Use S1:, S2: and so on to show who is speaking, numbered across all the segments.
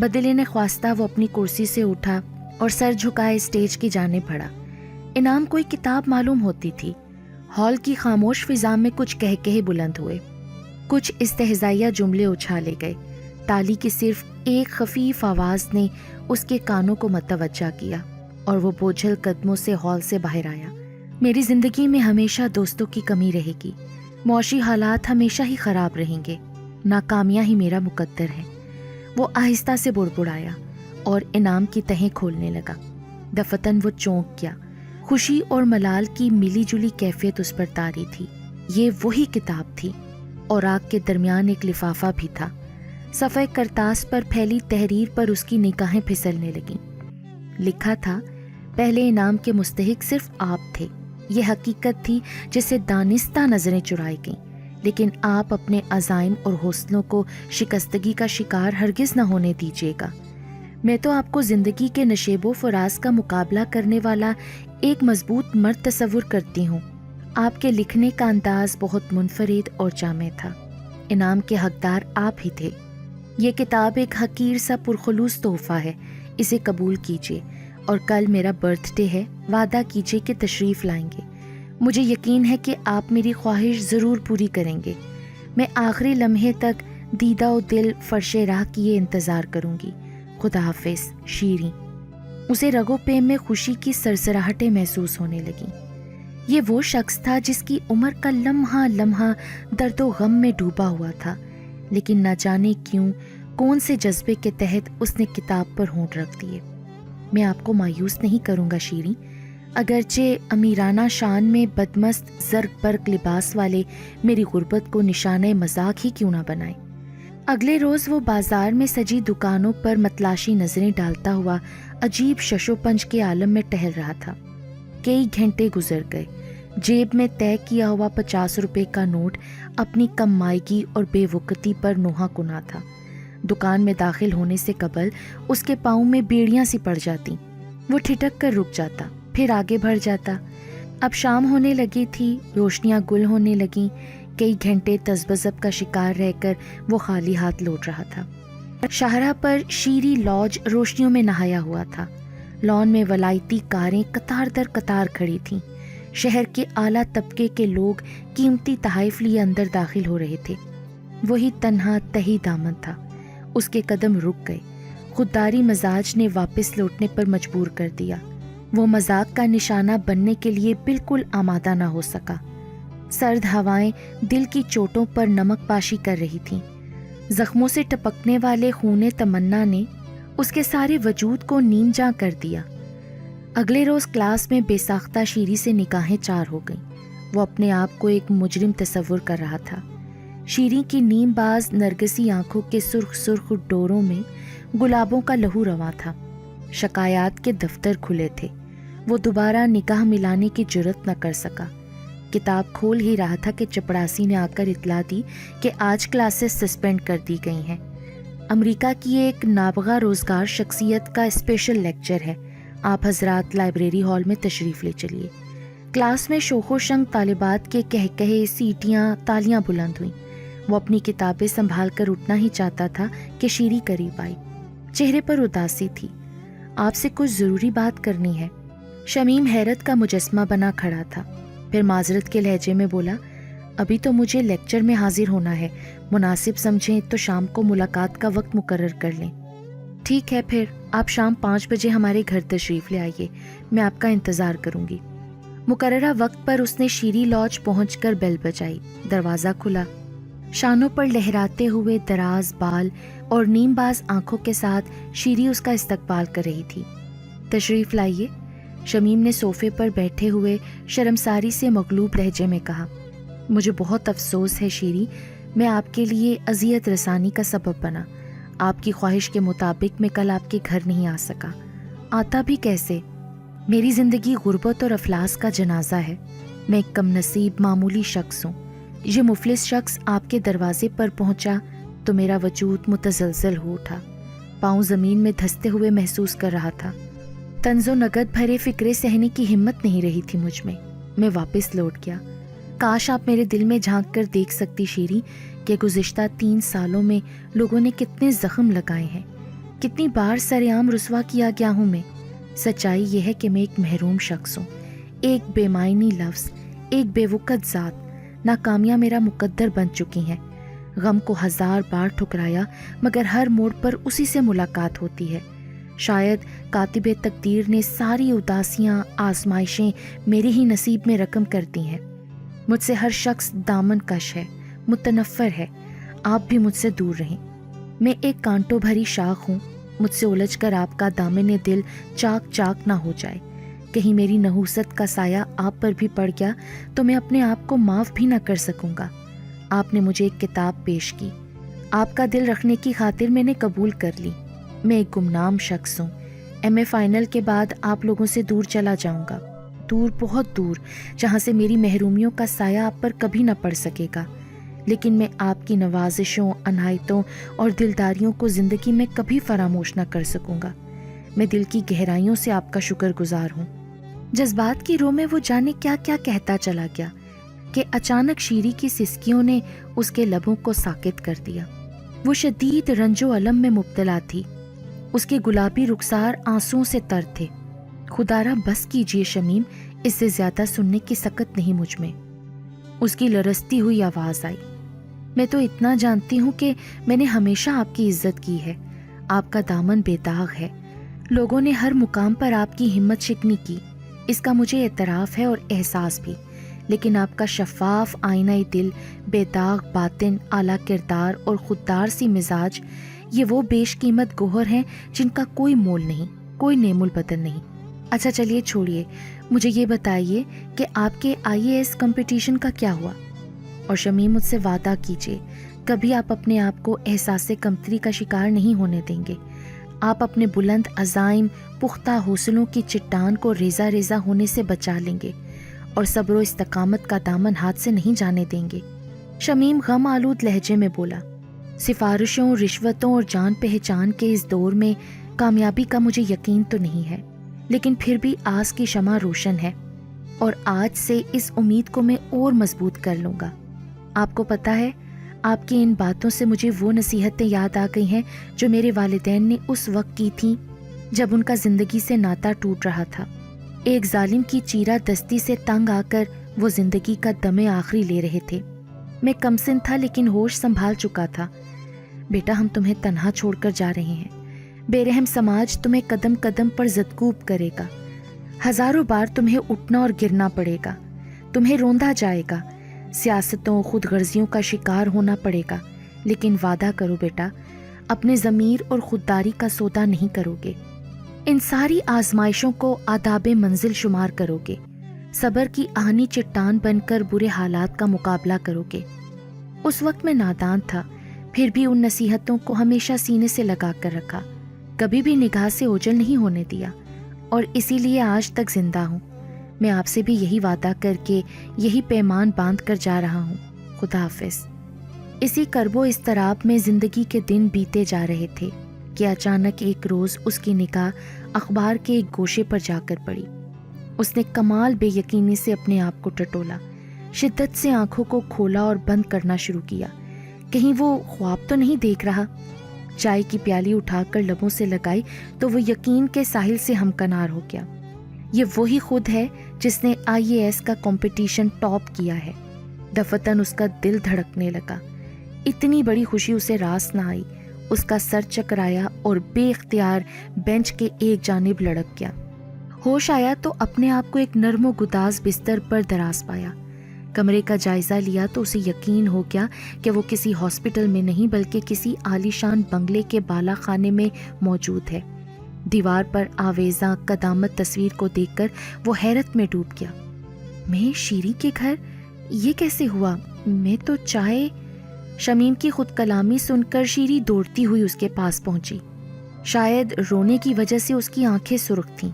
S1: بدلِ نخواستہ وہ اپنی کرسی سے اٹھا اور سر جھکائے اسٹیج کی جانب بڑھا۔ انعام کوئی کتاب معلوم ہوتی تھی۔ ہال کی خاموش فضا میں کچھ کہے بلند ہوئے، کچھ استہزائیہ جملے اچھالے گئے۔ تالی کی صرف ایک خفیف آواز نے اس کے کانوں کو متوجہ کیا اور وہ بوجھل قدموں سے ہال سے باہر آیا۔ میری زندگی میں ہمیشہ دوستوں کی کمی رہے گی، معاشی حالات ہمیشہ ہی خراب رہیں گے، ناکامیاں ہی میرا مقدر ہے۔ وہ آہستہ سے بڑبڑایا اور انعام کی تہیں کھولنے لگا۔ دفتن وہ چونک گیا۔ خوشی اور ملال کی ملی جلی کیفیت اس پر طاری تھی۔ یہ وہی کتاب تھی، اوراق کے درمیان ایک لفافہ بھی تھا۔ صفحہ کرتاس پر پھیلی تحریر پر اس کی نگاہیں پھسلنے لگیں۔ لکھا تھا، پہلے انعام کے مستحق صرف آپ تھے۔ یہ حقیقت تھی جسے دانستہ نظریں چرائی گئیں، لیکن آپ اپنے عزائم اور حوصلوں کو شکستگی کا شکار ہرگز نہ ہونے دیجیے گا۔ میں تو آپ کو زندگی کے نشیب و فراز کا مقابلہ کرنے والا ایک مضبوط مرد تصور کرتی ہوں۔ آپ کے لکھنے کا انداز بہت منفرد اور جامع تھا۔ انعام کے حقدار آپ ہی تھے۔ یہ کتاب ایک حقیر سا پرخلوص تحفہ ہے، اسے قبول کیجیے، اور کل میرا برتھ ڈے ہے، وعدہ کیجیے کہ تشریف لائیں گے۔ مجھے یقین ہے کہ آپ میری خواہش ضرور پوری کریں گے۔ میں آخری لمحے تک دیدہ و دل فرش راہ کیے انتظار کروں گی۔ خدا حافظ، شیریں۔ اسے رگو پے میں خوشی کی سرسراہٹیں محسوس ہونے لگیں۔ یہ وہ شخص تھا جس کی عمر کا لمحہ لمحہ درد و غم میں ڈوبا ہوا تھا، لیکن نہ جانے کیوں کون سے جذبے کے تحت اس نے کتاب پر ہونٹ رکھ دیے۔ میں آپ کو مایوس نہیں کروں گا شیریں، اگرچہ امیرانہ شان میں بدمست زرق برق لباس والے میری غربت کو نشانہ مذاق ہی کیوں نہ بنائیں۔ اگلے روز وہ بازار میں سجی دکانوں پر متلاشی نظریں ڈالتا ہوا عجیب شش و پنج کے عالم میں ٹہل رہا تھا۔ کئی گھنٹے گزر گئے۔ جیب میں طے کیا ہوا 50 روپے کا نوٹ اپنی کم مائگی اور بے وقتی پر نوحہ کنا تھا۔ دکان میں داخل ہونے سے قبل اس کے پاؤں میں بیڑیاں سی پڑ جاتی۔ وہ ٹھٹک کر رک جاتا، پھر آگے بڑھ جاتا۔ اب شام ہونے لگی تھی، روشنیاں گل ہونے لگیں۔ کئی گھنٹے تذبذب کا شکار رہ کر وہ خالی ہاتھ لوٹ رہا تھا۔ شاہراہ پر شیری لاج روشنیوں میں نہایا ہوا تھا۔ لان میں ولایتی کاریں قطار در قطار کھڑی تھیں۔ شہر کے اعلیٰ طبقے کے لوگ قیمتی تحائف لیے اندر داخل ہو رہے تھے۔ وہی تنہا تہی دامن تھا۔ اس کے قدم رک گئے۔ خودداری مزاج نے واپس لوٹنے پر مجبور کر دیا۔ وہ مذاق کا نشانہ بننے کے لیے بالکل آمادہ نہ ہو سکا۔ سرد ہوائیں دل کی چوٹوں پر نمک پاشی کر رہی تھیں۔ زخموں سے ٹپکنے والے خون تمنا نے اس کے سارے وجود کو نیم جاں کر دیا۔ اگلے روز کلاس میں بے ساختہ شیری سے نگاہیں چار ہو گئیں۔ وہ اپنے آپ کو ایک مجرم تصور کر رہا تھا۔ شیری کی نیم باز نرگسی آنکھوں کے سرخ سرخ ڈوروں میں گلابوں کا لہو رواں تھا۔ شکایات کے دفتر کھلے تھے۔ وہ دوبارہ نگاہ ملانے کی جرت نہ کر سکا۔ کتاب کھول ہی رہا تھا کہ چپڑاسی نے آ کر اطلاع دی کہ آج کلاسز سسپینڈ کر دی گئی ہیں۔ امریکہ کی ایک نابغہ روزگار شخصیت کا اسپیشل لیکچر ہے، آپ حضرات لائبریری ہال میں تشریف لے چلیے۔ کلاس میں شوخ و شنگ طالبات کے کہے سیٹیاں تالیاں بلند ہوئیں۔ وہ اپنی کتابیں سنبھال کر اٹھنا ہی چاہتا تھا کہ شیری قریب آئی۔ چہرے پر اداسی تھی۔ آپ سے کچھ ضروری بات کرنی ہے۔ شمیم حیرت کا مجسمہ بنا کھڑا تھا، پھر معذرت کے لہجے میں بولا، ابھی تو مجھے لیکچر میں حاضر ہونا ہے، مناسب سمجھیں تو شام کو ملاقات کا وقت مقرر کر لیں۔ ٹھیک ہے، پھر آپ شام 5 بجے ہمارے گھر تشریف لے آئیے، میں آپ کا انتظار کروں گی۔ مقررہ وقت پر اس نے شیری لاج پہنچ کر بیل بجائی۔ دروازہ کھلا۔ شانوں پر لہراتے ہوئے دراز بال اور نیم باز آنکھوں کے ساتھ شیری اس کا استقبال کر رہی تھی۔ تشریف لائیے، شمیم نے صوفے پر بیٹھے ہوئے شرمساری سے مغلوب لہجے میں کہا۔ مجھے بہت افسوس ہے شیری، میں آپ کے لیے اذیت رسانی کا سبب بنا۔ آپ کی خواہش کے مطابق میں کل آپ کے گھر نہیں آ سکا۔ آتا بھی کیسے؟ میری زندگی غربت اور افلاس کا جنازہ ہے۔ میں ایک کم نصیب معمولی شخص ہوں۔ یہ مفلس شخص آپ کے دروازے پر پہنچا تو میرا وجود متزلزل ہو اٹھا۔ پاؤں زمین میں دھستے ہوئے محسوس کر رہا تھا۔ طنز و نگد بھرے فکرے سہنے کی ہمت نہیں رہی تھی مجھ میں۔ میں واپس لوٹ گیا۔ کاش آپ میرے دل میں جھانک کر دیکھ سکتی شیری کہ گزشتہ 3 سالوں میں لوگوں نے کتنے زخم لگائے ہیں۔ کتنی بار سرعام رسوا کیا گیا ہوں میں۔ سچائی یہ ہے کہ میں ایک محروم شخص ہوں، ایک بے معنی لفظ، ایک بے وقت ذات۔ ناکامیاں میرا مقدر بن چکی ہیں۔ غم کو 1000 بار ٹھکرایا مگر ہر موڑ پر اسی سے ملاقات ہوتی ہے۔ شاید کاتب تقدیر نے ساری اداسیاں، آزمائشیں میرے ہی نصیب میں رقم کر دی ہیں۔ مجھ سے ہر شخص دامن کش ہے، متنفر ہے۔ آپ بھی مجھ سے دور رہیں۔ میں ایک کانٹوں بھری شاخ ہوں، مجھ سے الجھ کر آپ کا دامن دل چاک چاک نہ ہو جائے۔ کہیں میری نحوست کا سایہ آپ پر بھی پڑ گیا تو میں اپنے آپ کو معاف بھی نہ کر سکوں گا۔ آپ نے مجھے ایک کتاب پیش کی، آپ کا دل رکھنے کی خاطر میں نے قبول کر لی۔ میں ایک گمنام شخص ہوں۔ ایم اے فائنل کے بعد آپ لوگوں سے دور چلا جاؤں گا، دور، بہت دور، جہاں سے میری محرومیوں کا سایہ آپ پر کبھی نہ پڑ سکے گا۔ لیکن میں آپ کی نوازشوں، عنایتوں اور دلداریوں کو زندگی میں کبھی فراموش نہ کر سکوں گا۔ میں دل کی گہرائیوں سے آپ کا شکر گزار ہوں۔ جذبات کی رو میں وہ جانے کیا کیا کہتا چلا گیا کہ اچانک شیری کی سسکیوں نے اس کے لبوں کو ساکت کر دیا۔ وہ شدید رنج و الم میں مبتلا تھی، اس کے گلابی رخسار آنسوؤں سے تر تھے۔ خدارا بس کیجیے شمیم، اس سے زیادہ سننے کی سکت نہیں مجھ میں۔ اس کی لرزتی ہوئی آواز آئی۔ میں تو اتنا جانتی ہوں کہ میں نے ہمیشہ آپ کی عزت کی ہے، آپ کا دامن بے داغ ہے۔ لوگوں نے ہر مقام پر آپ کی ہمت شکنی کی، اس کا مجھے اعتراف ہے اور احساس بھی، لیکن آپ کا شفاف آئینہ دل، بے داغ باطن، اعلیٰ کردار اور خوددار سی مزاج، یہ وہ بیش قیمت گوہر ہیں جن کا کوئی مول نہیں، کوئی نعم البدل نہیں۔ اچھا چلیے چھوڑیے، مجھے یہ بتائیے کہ آپ کے IAS کمپٹیشن کا کیا ہوا؟ اور شمیم مجھ سے وعدہ کیجیے کبھی آپ اپنے آپ کو احساس کمتری کا شکار نہیں ہونے دیں گے۔ آپ اپنے بلند عزائم، پختہ حوصلوں کی چٹان کو ریزہ ریزہ ہونے سے بچا لیں گے اور صبر و استقامت کا دامن ہاتھ سے نہیں جانے دیں گے۔ شمیم غم آلود لہجے میں بولا، سفارشوں، رشوتوں اور جان پہچان کے اس دور میں کامیابی کا مجھے یقین تو نہیں ہے، لیکن پھر بھی آس کی شمع روشن ہے اور آج سے اس امید کو میں اور مضبوط کر لوں گا۔ آپ کو پتہ ہے، آپ کی ان باتوں سے مجھے وہ نصیحتیں یاد آ گئی ہیں جو میرے والدین نے اس وقت کی تھیں جب ان کا زندگی سے ناتا ٹوٹ رہا تھا۔ ایک ظالم کی چیرہ دستی سے تنگ آ کر وہ زندگی کا دم آخری لے رہے تھے۔ میں کم سن تھا لیکن ہوش سنبھال چکا تھا۔ بیٹا، ہم تمہیں تنہا چھوڑ کر جا رہے ہیں۔ بے رحم سماج تمہیں قدم قدم پر زدکوب کرے گا، ہزاروں بار تمہیں اٹھنا اور گرنا پڑے گا، تمہیں روندا جائے گا، سیاستوں، خود غرضیوں کا شکار ہونا پڑے گا، لیکن وعدہ کرو بیٹا، اپنے ضمیر اور خودداری کا سودا نہیں کرو گے۔ ان ساری آزمائشوں کو آداب منزل شمار کرو گے، صبر کی آہنی چٹان بن کر برے حالات کا مقابلہ کرو گے۔ اس وقت میں نادان تھا، پھر بھی ان نصیحتوں کو ہمیشہ سینے سے لگا کر رکھا، کبھی بھی نگاہ سے اوجھل نہیں ہونے دیا، اور اسی لیے آج تک زندہ ہوں۔ میں آپ سے بھی یہی وعدہ کر کے، یہی پیمان باندھ کر جا رہا ہوں۔ خدا حافظ۔ اسی کرب و اضطراب میں زندگی کے دن بیتے جا رہے تھے کہ اچانک ایک روز اس کی نگاہ اخبار کے ایک گوشے پر جا کر پڑی۔ اس نے کمال بے یقینی سے اپنے آپ کو ٹٹولا، شدت سے آنکھوں کو کھولا اور بند کرنا شروع کیا۔ کہیں وہ خواب تو نہیں دیکھ رہا؟ چائے کی پیالی اٹھا کر لبوں سے لگائی تو وہ یقین کے ساحل سے ہمکنار ہو گیا۔ یہ وہی خود ہے جس نے IAS کا کمپٹیشن ٹاپ کیا ہے۔ دفتن اس کا دل دھڑکنے لگا۔ اتنی بڑی خوشی اسے راس نہ آئی۔ اس کا سر چکرایا اور بے اختیار بینچ کے ایک جانب لڑک گیا۔ ہوش آیا تو اپنے آپ کو ایک نرم و گداز بستر پر دراز پایا۔ کمرے کا جائزہ لیا تو اسے یقین ہو گیا کہ وہ کسی ہاسپٹل میں نہیں بلکہ کسی عالیشان بنگلے کے بالا خانے میں موجود ہے۔ دیوار پر آویزاں قدامت تصویر کو دیکھ کر وہ حیرت میں ڈوب گیا۔ میں شیری کے گھر؟ یہ کیسے ہوا؟ میں تو چائے… شمیم کی خود کلامی سن کر شیری دوڑتی ہوئی اس کے پاس پہنچی۔ شاید رونے کی وجہ سے اس کی آنکھیں سرخ تھیں۔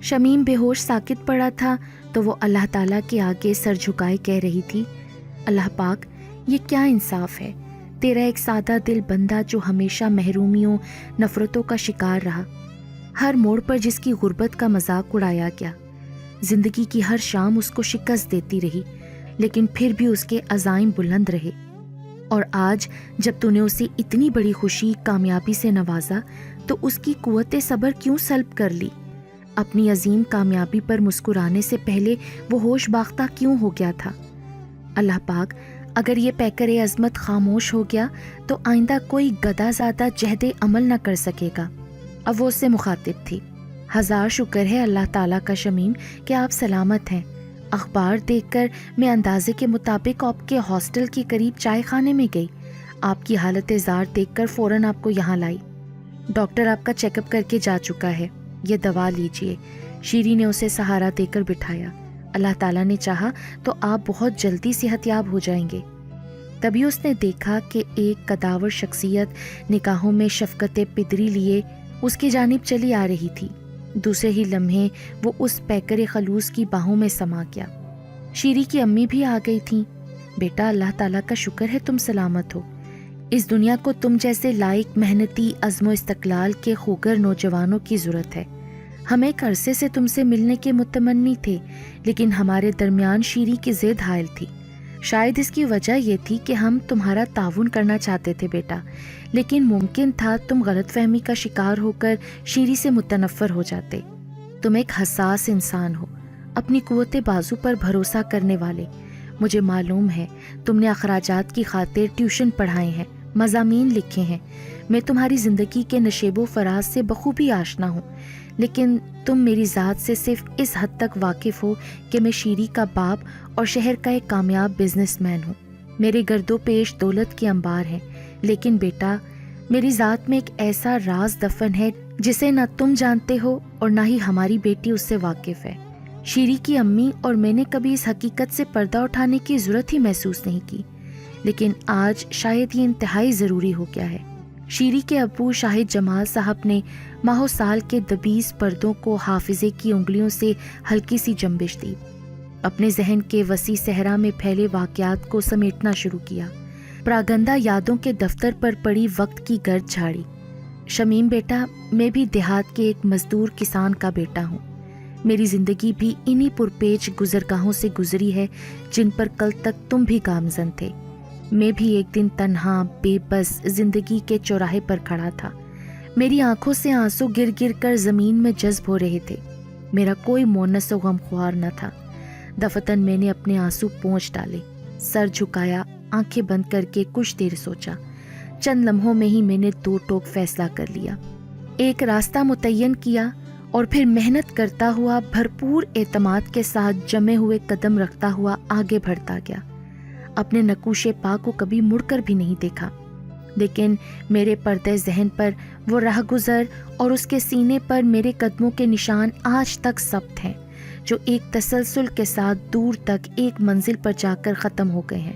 S1: شمیم بے ہوش ساکت پڑا تھا تو وہ اللہ تعالیٰ کے آگے سر جھکائے کہہ رہی تھی، اللہ پاک، یہ کیا انصاف ہے؟ تیرا ایک سادہ دل بندہ جو ہمیشہ محرومیوں، نفرتوں کا شکار رہا، ہر موڑ پر جس کی غربت کا مذاق اڑایا گیا، زندگی کی ہر شام اس کو شکست دیتی رہی، لیکن پھر بھی اس کے عزائم بلند رہے، اور آج جب تو نے اسے اتنی بڑی خوشی، کامیابی سے نوازا تو اس کی قوت صبر کیوں سلب کر لی؟ اپنی عظیم کامیابی پر مسکرانے سے پہلے وہ ہوش باختہ کیوں ہو گیا تھا؟ اللہ پاک، اگر یہ پیکر عظمت خاموش ہو گیا تو آئندہ کوئی گدھا زیادہ جہد عمل نہ کر سکے گا۔ اب وہ اس سے مخاطب تھی۔ ہزار شکر ہے اللہ تعالیٰ کا شمیم کہ آپ سلامت ہیں۔ اخبار دیکھ کر میں اندازے کے مطابق آپ کے ہاسٹل کے قریب چائے خانے میں گئی۔ آپ کی حالت زار دیکھ کر فوراً آپ کو یہاں لائی۔ ڈاکٹر آپ کا چیک اپ کر کے جا چکا ہے، یہ دوا لیجئے۔ شیری نے اسے سہارا دے کر بٹھایا۔ اللہ تعالیٰ نے چاہا تو آپ بہت جلدی صحت یاب ہو جائیں گے۔ تبھی اس نے دیکھا کہ ایک کداور شخصیت نگاہوں میں شفقت پدری لیے اس کی جانب چلی آ رہی تھی۔ دوسرے ہی لمحے وہ اس پیکر خلوص کی باہوں میں سما گیا۔ شیری کی امی بھی آ گئی تھیں۔ بیٹا، اللہ تعالیٰ کا شکر ہے تم سلامت ہو۔ اس دنیا کو تم جیسے لائق، محنتی، عزم و استقلال کے خوگر نوجوانوں کی ضرورت ہے۔ ہم ایک عرصے سے تم سے ملنے کے متمنی تھے، لیکن ہمارے درمیان شیری کی ضد حائل تھی۔ شاید اس کی وجہ یہ تھی کہ ہم تمہارا تعاون کرنا چاہتے تھے بیٹا، لیکن ممکن تھا تم غلط فہمی کا شکار ہو کر شیری سے متنفر ہو جاتے۔ تم ایک حساس انسان ہو، اپنی قوت بازو پر بھروسہ کرنے والے۔ مجھے معلوم ہے تم نے اخراجات کی خاطر ٹیوشن پڑھائے ہیں، مضامین لکھے ہیں۔ میں تمہاری زندگی کے نشیب و فراز سے بخوبی آشنا ہوں، لیکن تم میری ذات سے صرف اس حد تک واقف ہو کہ میں شیری کا باپ اور شہر کا ایک کامیاب بزنس مین ہوں۔ میرے گرد و پیش دولت کے انبار ہیں، لیکن بیٹا، میری ذات میں ایک ایسا راز دفن ہے جسے نہ تم جانتے ہو اور نہ ہی ہماری بیٹی اس سے واقف ہے۔ شیری کی امی اور میں نے کبھی اس حقیقت سے پردہ اٹھانے کی ضرورت ہی محسوس نہیں کی، لیکن آج شاید یہ انتہائی ضروری ہو گیا ہے۔ شیری کے ابو شاہد جمال صاحب نے ماہ و سال کے دبیس پردوں کو حافظے کی انگلیوں سے ہلکی سی جنبش دی، اپنے ذہن کے وسیع صحرا میں پھیلے واقعات کو سمیٹنا شروع کیا، پراگندہ یادوں کے دفتر پر پڑی وقت کی گرد جھاڑی۔ شمیم بیٹا، میں بھی دیہات کے ایک مزدور کسان کا بیٹا ہوں۔ میری زندگی بھی انہی پرپیچ گزرگاہوں سے گزری ہے جن پر کل تک تم بھی گامزن تھے۔ میں بھی ایک دن تنہا، بے بس زندگی کے چوراہے پر کھڑا تھا۔ میری آنکھوں سے آنسو گر گر کر زمین میں جذب ہو رہے تھے۔ میرا کوئی مونس و غمخوار نہ تھا۔ دفتن میں نے اپنے آنسو پونچھ ڈالے، سر جھکایا، آنکھیں بند کر کے کچھ دیر سوچا۔ چند لمحوں میں ہی میں نے دو ٹوک فیصلہ کر لیا، ایک راستہ متعین کیا اور پھر محنت کرتا ہوا، بھرپور اعتماد کے ساتھ جمے ہوئے قدم رکھتا ہوا آگے بڑھتا گیا۔ اپنے نقوش پا کو کبھی مڑ کر بھی نہیں دیکھا، لیکن میرے پردے ذہن پر وہ راہ گزر اور اس کے سینے پر میرے قدموں کے نشان آج تک ثبت ہیں، جو ایک تسلسل کے ساتھ دور تک ایک منزل پر جا کر ختم ہو گئے ہیں۔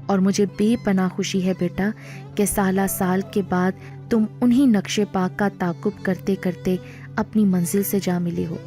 S1: اور مجھے بے پناہ خوشی ہے بیٹا کہ سالہ سال کے بعد تم انہی نقش پا کا تعاقب کرتے کرتے اپنی منزل سے جا ملے ہو۔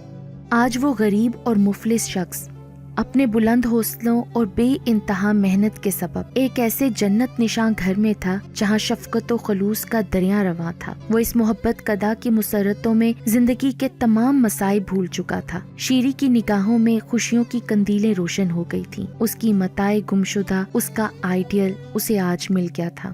S1: آج وہ غریب اور مفلس شخص اپنے بلند حوصلوں اور بے انتہا محنت کے سبب ایک ایسے جنت نشان گھر میں تھا جہاں شفقت و خلوص کا دریا رواں تھا۔ وہ اس محبت قدا کی مسرتوں میں زندگی کے تمام مسائب بھول چکا تھا۔ شیری کی نگاہوں میں خوشیوں کی قندیلیں روشن ہو گئی تھیں۔ اس کی متاع گمشدہ، اس کا آئیڈیل اسے آج مل گیا تھا۔